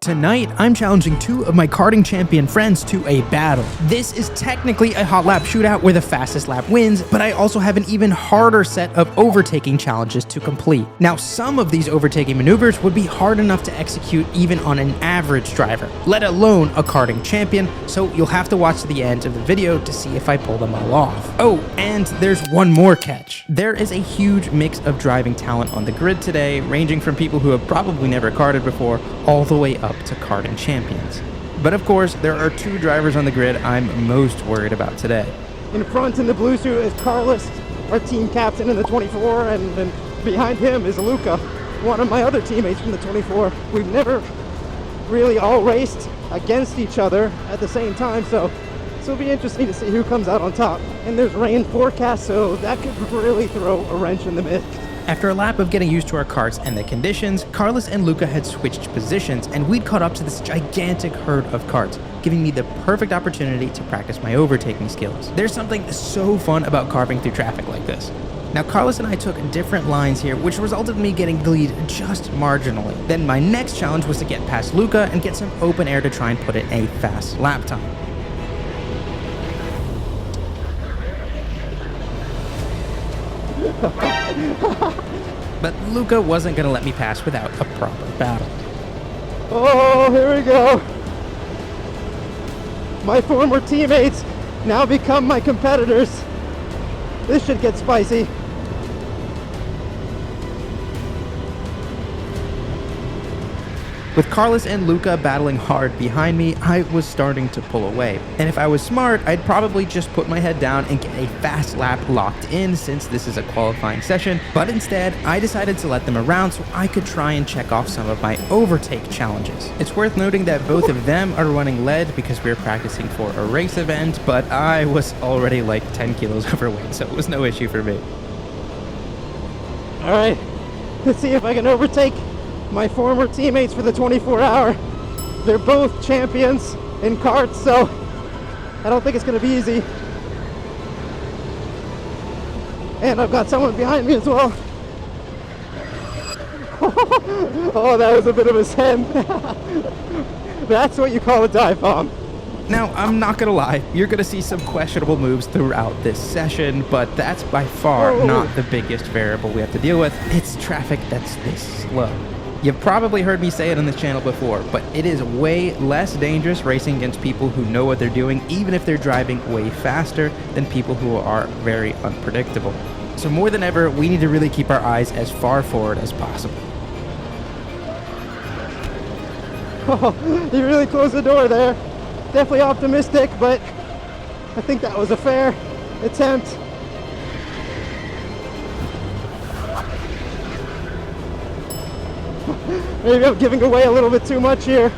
Tonight, I'm challenging two of my karting champion friends to a battle. This is technically a hot lap shootout where the fastest lap wins, but I also have an even harder set of overtaking challenges to complete. Now, some of these overtaking maneuvers would be hard enough to execute even on an average driver, let alone a karting champion, so you'll have to watch to the end of the video to see if I pull them all off. Oh, and there's one more catch. There is a huge mix of driving talent on the grid today, ranging from people who have probably never karted before, all the way up to karting champions. But of course, there are two drivers on the grid I'm most worried about today. In front in the blue suit is Carlos, our team captain in the 24, and then behind him is Luca, one of my other teammates from the 24. We've never really all raced against each other at the same time, so it'll be interesting to see who comes out on top. And there's rain forecast, so that could really throw a wrench in the mix. After a lap of getting used to our karts and the conditions, Carlos and Luca had switched positions, and we'd caught up to this gigantic herd of karts, giving me the perfect opportunity to practice my overtaking skills. There's something so fun about carving through traffic like this. Now, Carlos and I took different lines here, which resulted in me getting the lead just marginally. Then my next challenge was to get past Luca and get some open air to try and put in a fast lap time. But Luca wasn't going to let me pass without a proper battle. Oh, here we go. My former teammates now become my competitors. This should get spicy. With Carlos and Luca battling hard behind me, I was starting to pull away. And if I was smart, I'd probably just put my head down and get a fast lap locked in since this is a qualifying session. But instead, I decided to let them around so I could try and check off some of my overtake challenges. It's worth noting that both of them are running lead because we're practicing for a race event, but I was already like 10 kilos overweight, so it was no issue for me. All right, let's see if I can overtake my former teammates for the 24-hour. They're both champions in karts, so I don't think it's going to be easy. And I've got someone behind me as well. Oh, that was a bit of a send. That's what you call a dive bomb. Now, I'm not gonna lie, you're gonna see some questionable moves throughout this session, but that's by far not the biggest variable we have to deal with. It's traffic that's this slow. You've probably heard me say it on this channel before, but it is way less dangerous racing against people who know what they're doing, even if they're driving way faster than people who are very unpredictable. So more than ever, we need to really keep our eyes as far forward as possible. Oh, you really closed the door there. Definitely optimistic, but I think that was a fair attempt. Maybe I'm giving away a little bit too much here,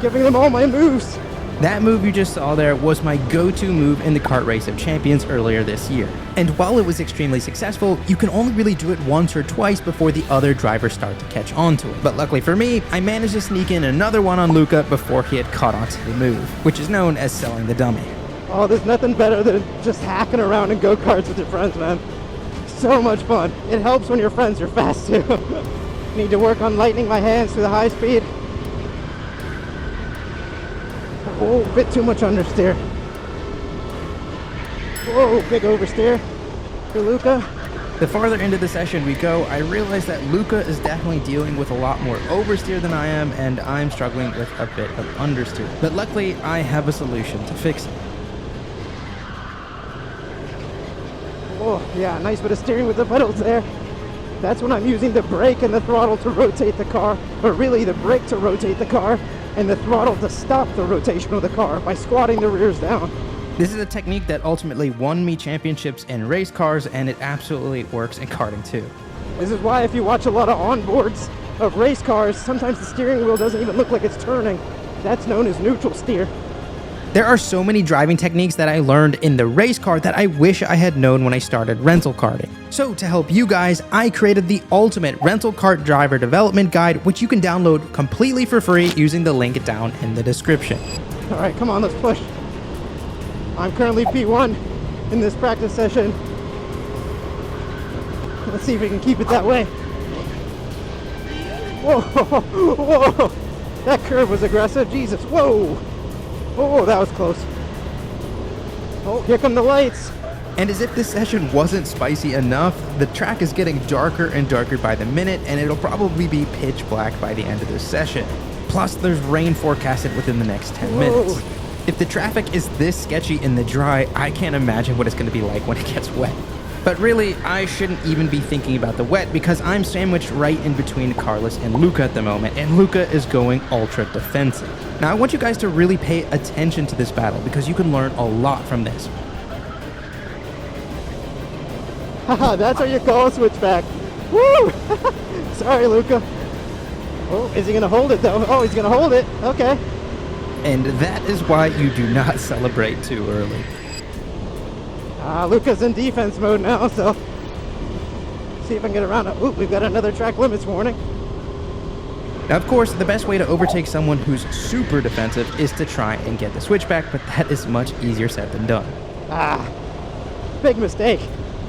giving them all my moves. That move you just saw there was my go-to move in the Kart Race of Champions earlier this year. And while it was extremely successful, you can only really do it once or twice before the other drivers start to catch on to it. But luckily for me, I managed to sneak in another one on Luca before he had caught on to the move, which is known as selling the dummy. Oh, there's nothing better than just hacking around in go-karts with your friends, man. So much fun. It helps when your friends are fast too. Need to work on lightening my hands to the high speed. Oh, a bit too much understeer. Whoa, big oversteer for Luca. The farther into the session we go, I realize that Luca is definitely dealing with a lot more oversteer than I am, and I'm struggling with a bit of understeer. But luckily, I have a solution to fix it. Oh, yeah, nice bit of steering with the pedals there. That's when I'm using the brake and the throttle to rotate the car, or really the brake to rotate the car, and the throttle to stop the rotation of the car by squatting the rears down. This is a technique that ultimately won me championships in race cars, and it absolutely works in karting too. This is why if you watch a lot of onboards of race cars, sometimes the steering wheel doesn't even look like it's turning. That's known as neutral steer. There are so many driving techniques that I learned in the race car that I wish I had known when I started rental karting. So to help you guys, I created the ultimate rental kart driver development guide, which you can download completely for free using the link down in the description. All right, come on, let's push. I'm currently P1 in this practice session. Let's see if we can keep it that way. Whoa, whoa. That curve was aggressive. Jesus. Whoa. Oh, that was close. Oh, here come the lights. And as if this session wasn't spicy enough, the track is getting darker and darker by the minute, and it'll probably be pitch black by the end of this session. Plus, there's rain forecasted within the next 10 minutes. If the traffic is this sketchy in the dry, I can't imagine what it's going to be like when it gets wet. But really, I shouldn't even be thinking about the wet because I'm sandwiched right in between Carlos and Luca at the moment, and Luca is going ultra defensive. Now, I want you guys to really pay attention to this battle because you can learn a lot from this. Haha, that's how you call a switchback. Woo! Sorry, Luca. Oh, is he going to hold it, though? Oh, he's going to hold it. Okay. And that is why you do not celebrate too early. Luca's in defense mode now, so see if I can get around it. Ooh, we've got another track limits warning. Now, of course, the best way to overtake someone who's super defensive is to try and get the switchback, but that is much easier said than done. Big mistake.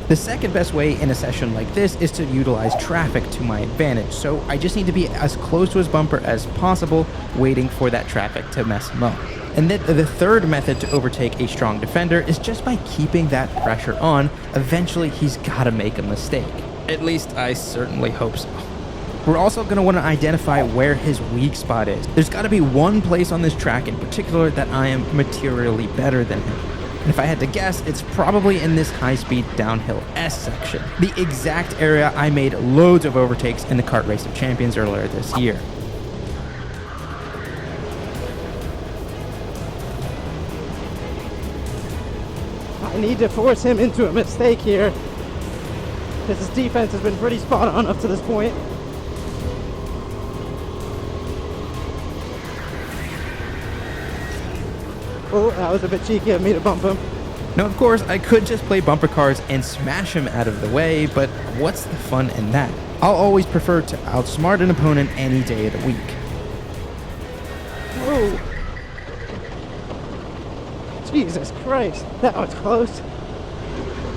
The second best way in a session like this is to utilize traffic to my advantage, so I just need to be as close to his bumper as possible, waiting for that traffic to mess him up. And then the third method to overtake a strong defender is just by keeping that pressure on. Eventually, he's gotta make a mistake. At least, I certainly hope so. We're also going to want to identify where his weak spot is. There's got to be one place on this track in particular that I am materially better than him. And if I had to guess, it's probably in this high-speed downhill S section, the exact area I made loads of overtakes in the Kart Race of Champions earlier this year. I need to force him into a mistake here, because his defense has been pretty spot on up to this point. Oh, that was a bit cheeky of me to bump him. Now, of course, I could just play bumper cars and smash him out of the way, but what's the fun in that? I'll always prefer to outsmart an opponent any day of the week. Whoa. Jesus Christ, that was close.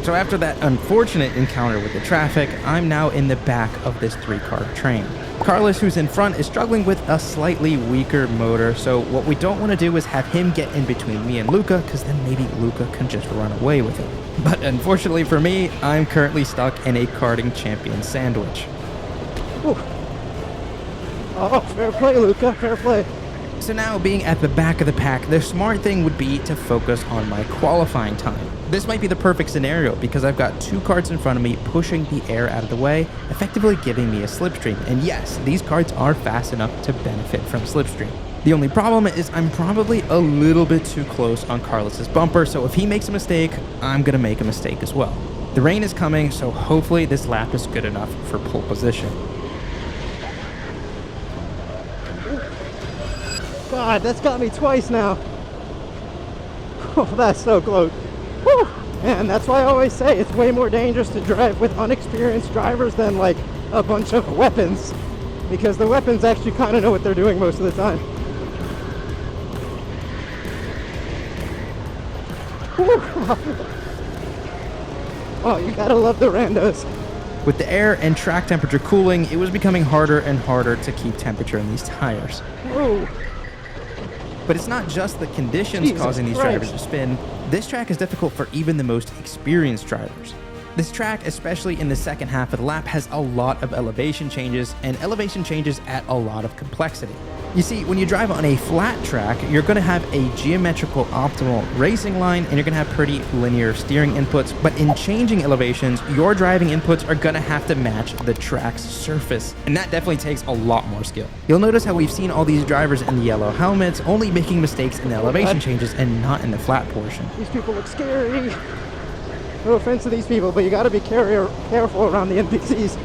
So after that unfortunate encounter with the traffic, I'm now in the back of this 3-car train. Carlos, who's in front, is struggling with a slightly weaker motor, so what we don't want to do is have him get in between me and Luca, because then maybe Luca can just run away with him. But unfortunately for me, I'm currently stuck in a karting champion sandwich. Ooh. Oh, fair play, Luca, fair play. So now, being at the back of the pack, the smart thing would be to focus on my qualifying time. This might be the perfect scenario because I've got 2 karts in front of me pushing the air out of the way, effectively giving me a slipstream. And yes, these karts are fast enough to benefit from slipstream. The only problem is I'm probably a little bit too close on Carlos's bumper, so if he makes a mistake, I'm gonna make a mistake as well. The rain is coming, so hopefully this lap is good enough for pole position. God, that's got me twice now. Oh, that's so close. Whew. And that's why I always say it's way more dangerous to drive with unexperienced drivers than like a bunch of weapons, because the weapons actually kind of know what they're doing most of the time. Oh, you gotta love the randos. With the air and track temperature cooling, it was becoming harder and harder to keep temperature in these tires. Whoa. But it's not just the conditions Jesus causing these Christ. drivers to spin. This track is difficult for even the most experienced drivers. This track, especially in the second half of the lap, has a lot of elevation changes, and elevation changes add a lot of complexity. You see, when you drive on a flat track, you're going to have a geometrical optimal racing line, and you're going to have pretty linear steering inputs, but in changing elevations, your driving inputs are going to have to match the track's surface, and that definitely takes a lot more skill. You'll notice how we've seen all these drivers in the yellow helmets only making mistakes in the elevation changes and not in the flat portion. These people look scary. No offense to these people, but you gotta be careful around the NPCs.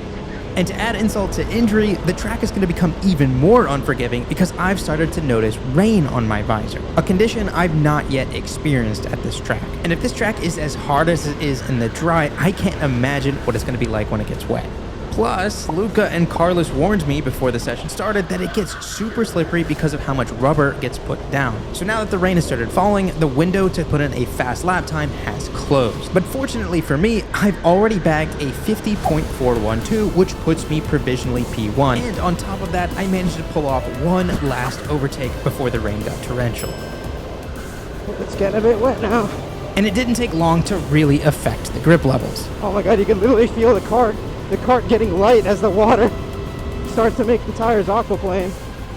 And to add insult to injury, the track is going to become even more unforgiving because I've started to notice rain on my visor, a condition I've not yet experienced at this track. And if this track is as hard as it is in the dry, I can't imagine what it's going to be like when it gets wet. Plus, Luca and Carlos warned me before the session started that it gets super slippery because of how much rubber gets put down. So now that the rain has started falling, the window to put in a fast lap time has closed. But fortunately for me, I've already bagged a 50.412, which puts me provisionally P1. And on top of that, I managed to pull off one last overtake before the rain got torrential. It's getting a bit wet now. And it didn't take long to really affect the grip levels. Oh my god, you can literally feel the cart getting light as the water starts to make the tires aquaplane.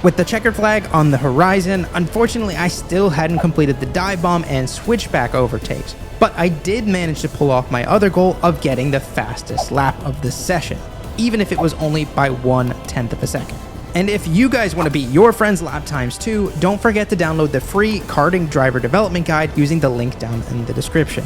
With the checkered flag on the horizon, unfortunately I still hadn't completed the dive bomb and switchback overtakes, but I did manage to pull off my other goal of getting the fastest lap of the session, even if it was only by 1/10 of a second. And if you guys want to beat your friends' lap times too, don't forget to download the free karting driver development guide using the link down in the description.